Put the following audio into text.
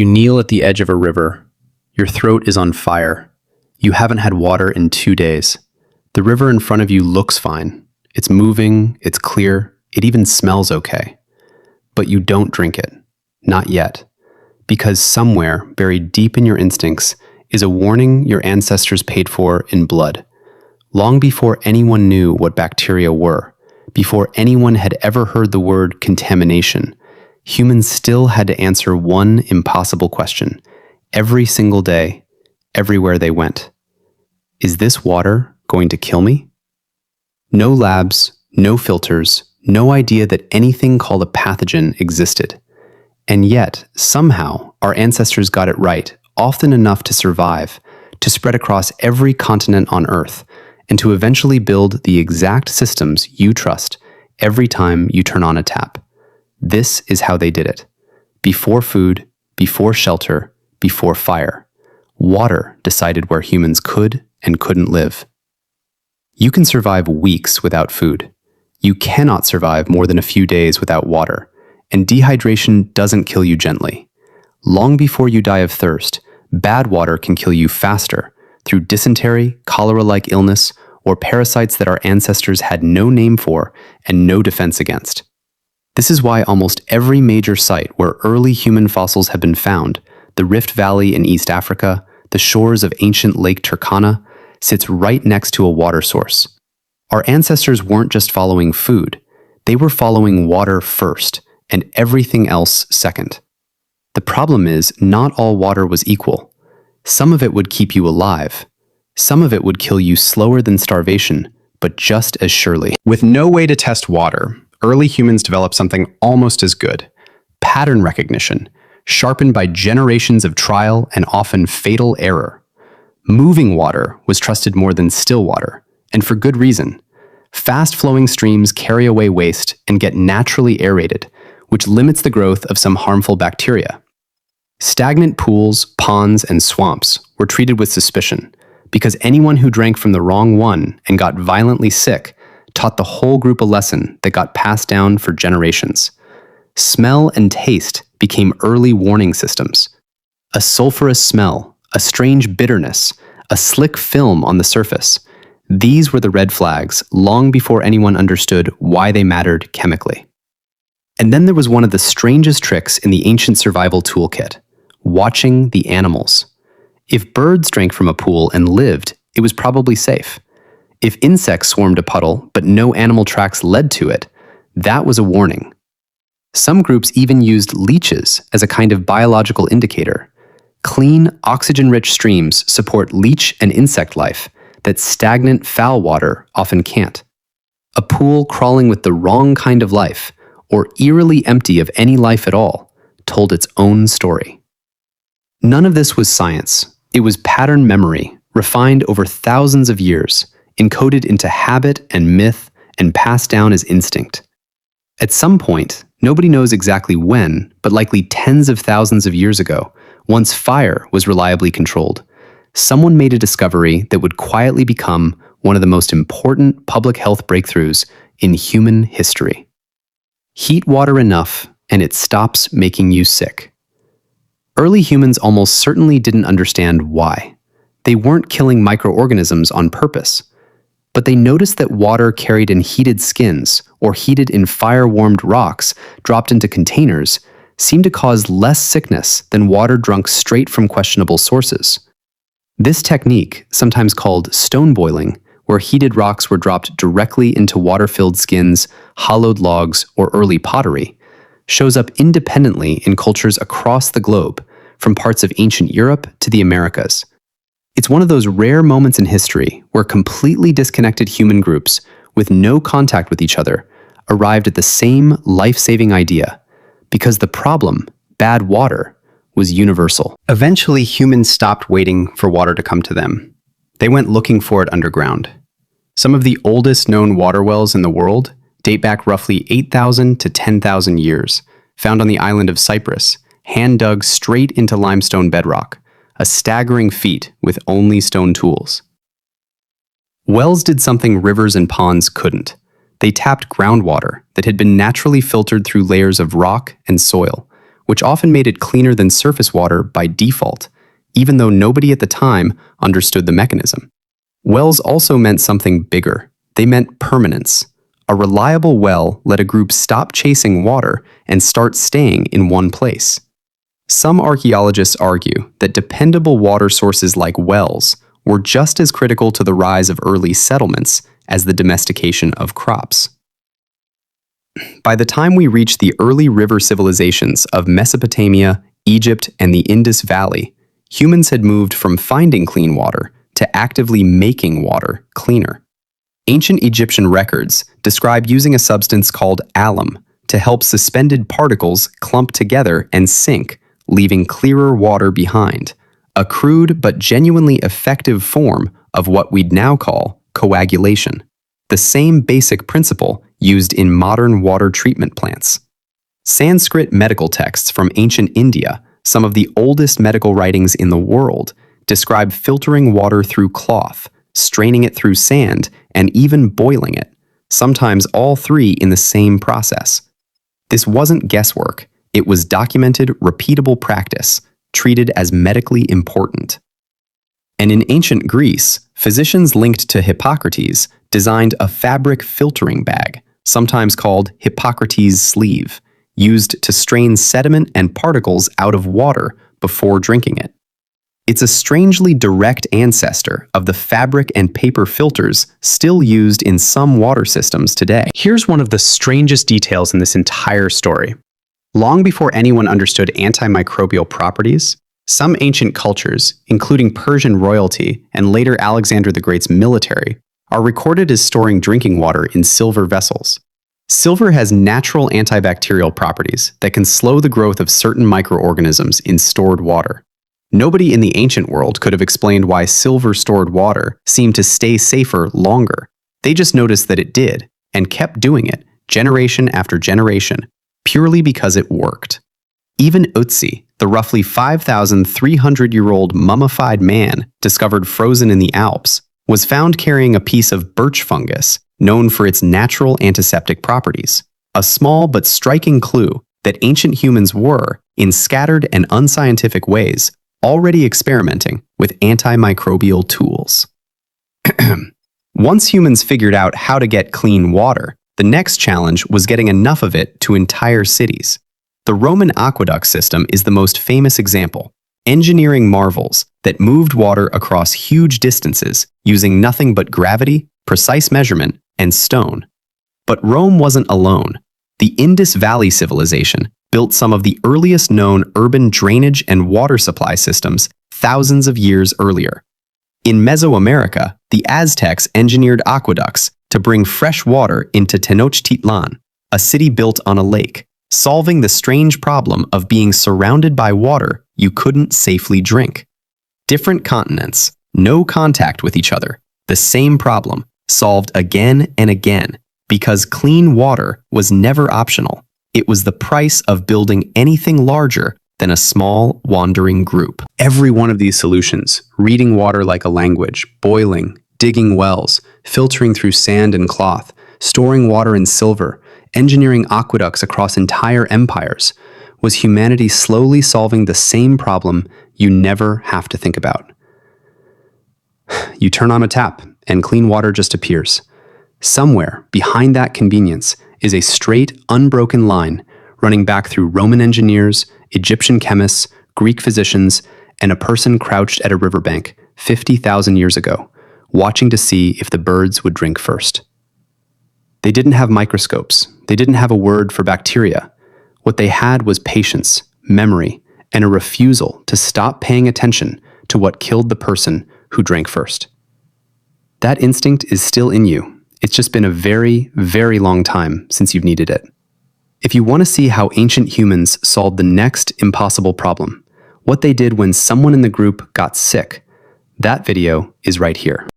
You kneel at the edge of a river. Your throat is on fire. You haven't had water in 2 days. The river in front of you looks fine. It's moving, it's clear, it even smells okay. But you don't drink it. Not yet. Because somewhere, buried deep in your instincts, is a warning your ancestors paid for in blood. Long before anyone knew what bacteria were, before anyone had ever heard the word contamination, humans still had to answer one impossible question, every single day, everywhere they went. Is this water going to kill me? No labs, no filters, no idea that anything called a pathogen existed. And yet, somehow, our ancestors got it right, often enough to survive, to spread across every continent on Earth, and to eventually build the exact systems you trust every time you turn on a tap. This is how they did it. Before food, before shelter, before fire. Water decided where humans could and couldn't live. You can survive weeks without food. You cannot survive more than a few days without water, and dehydration doesn't kill you gently. Long before you die of thirst, bad water can kill you faster through dysentery, cholera-like illness, or parasites that our ancestors had no name for and no defense against. This is why almost every major site where early human fossils have been found, the Rift Valley in East Africa, the shores of ancient Lake Turkana, sits right next to a water source. Our ancestors weren't just following food, they were following water first, and everything else second. The problem is, not all water was equal. Some of it would keep you alive. Some of it would kill you slower than starvation, but just as surely. With no way to test water, early humans developed something almost as good: pattern recognition, sharpened by generations of trial and often fatal error. Moving water was trusted more than still water, and for good reason. Fast-flowing streams carry away waste and get naturally aerated, which limits the growth of some harmful bacteria. Stagnant pools, ponds, and swamps were treated with suspicion, because anyone who drank from the wrong one and got violently sick taught the whole group a lesson that got passed down for generations. Smell and taste became early warning systems. A sulfurous smell, a strange bitterness, a slick film on the surface. These were the red flags long before anyone understood why they mattered chemically. And then there was one of the strangest tricks in the ancient survival toolkit: watching the animals. If birds drank from a pool and lived, it was probably safe. If insects swarmed a puddle but no animal tracks led to it, that was a warning. Some groups even used leeches as a kind of biological indicator. Clean, oxygen-rich streams support leech and insect life that stagnant, foul water often can't. A pool crawling with the wrong kind of life, or eerily empty of any life at all, told its own story. None of this was science. It was pattern memory, refined over thousands of years, encoded into habit and myth, and passed down as instinct. At some point, nobody knows exactly when, but likely tens of thousands of years ago, once fire was reliably controlled, someone made a discovery that would quietly become one of the most important public health breakthroughs in human history. Heat water enough, and it stops making you sick. Early humans almost certainly didn't understand why. They weren't killing microorganisms on purpose, but they noticed that water carried in heated skins or heated in fire-warmed rocks dropped into containers seemed to cause less sickness than water drunk straight from questionable sources. This technique, sometimes called stone boiling, where heated rocks were dropped directly into water-filled skins, hollowed logs, or early pottery, shows up independently in cultures across the globe, from parts of ancient Europe to the Americas. It's one of those rare moments in history where completely disconnected human groups, with no contact with each other, arrived at the same life-saving idea, because the problem, bad water, was universal. Eventually, humans stopped waiting for water to come to them. They went looking for it underground. Some of the oldest known water wells in the world date back roughly 8,000 to 10,000 years, found on the island of Cyprus, hand-dug straight into limestone bedrock, a staggering feat with only stone tools. Wells did something rivers and ponds couldn't. They tapped groundwater that had been naturally filtered through layers of rock and soil, which often made it cleaner than surface water by default, even though nobody at the time understood the mechanism. Wells also meant something bigger. They meant permanence. A reliable well let a group stop chasing water and start staying in one place. Some archaeologists argue that dependable water sources like wells were just as critical to the rise of early settlements as the domestication of crops. By the time we reach the early river civilizations of Mesopotamia, Egypt, and the Indus Valley, humans had moved from finding clean water to actively making water cleaner. Ancient Egyptian records describe using a substance called alum to help suspended particles clump together and sink, leaving clearer water behind, a crude but genuinely effective form of what we'd now call coagulation, the same basic principle used in modern water treatment plants. Sanskrit medical texts from ancient India, some of the oldest medical writings in the world, describe filtering water through cloth, straining it through sand, and even boiling it, sometimes all three in the same process. This wasn't guesswork. It was documented, repeatable practice, treated as medically important. And in ancient Greece, physicians linked to Hippocrates designed a fabric filtering bag, sometimes called Hippocrates' sleeve, used to strain sediment and particles out of water before drinking it. It's a strangely direct ancestor of the fabric and paper filters still used in some water systems today. Here's one of the strangest details in this entire story. Long before anyone understood antimicrobial properties, some ancient cultures, including Persian royalty and later Alexander the Great's military, are recorded as storing drinking water in silver vessels. Silver has natural antibacterial properties that can slow the growth of certain microorganisms in stored water. Nobody in the ancient world could have explained why silver-stored water seemed to stay safer longer. They just noticed that it did, and kept doing it, generation after generation, purely because it worked. Even Ötzi, the roughly 5,300-year-old mummified man discovered frozen in the Alps, was found carrying a piece of birch fungus known for its natural antiseptic properties, a small but striking clue that ancient humans were, in scattered and unscientific ways, already experimenting with antimicrobial tools. Once humans figured out how to get clean water, the next challenge was getting enough of it to entire cities. The Roman aqueduct system is the most famous example, engineering marvels that moved water across huge distances using nothing but gravity, precise measurement, and stone. But Rome wasn't alone. The Indus Valley civilization built some of the earliest known urban drainage and water supply systems thousands of years earlier. In Mesoamerica, the Aztecs engineered aqueducts to bring fresh water into Tenochtitlan, a city built on a lake, solving the strange problem of being surrounded by water you couldn't safely drink. Different continents, no contact with each other, the same problem, solved again and again, because clean water was never optional. It was the price of building anything larger than a small, wandering group. Every one of these solutions, reading water like a language, boiling, digging wells, filtering through sand and cloth, storing water in silver, engineering aqueducts across entire empires, was humanity slowly solving the same problem you never have to think about. You turn on a tap, and clean water just appears. Somewhere behind that convenience is a straight, unbroken line running back through Roman engineers, Egyptian chemists, Greek physicians, and a person crouched at a riverbank 50,000 years ago, watching to see if the birds would drink first. They didn't have microscopes. They didn't have a word for bacteria. What they had was patience, memory, and a refusal to stop paying attention to what killed the person who drank first. That instinct is still in you. It's just been a very, very long time since you've needed it. If you want to see how ancient humans solved the next impossible problem, what they did when someone in the group got sick, that video is right here.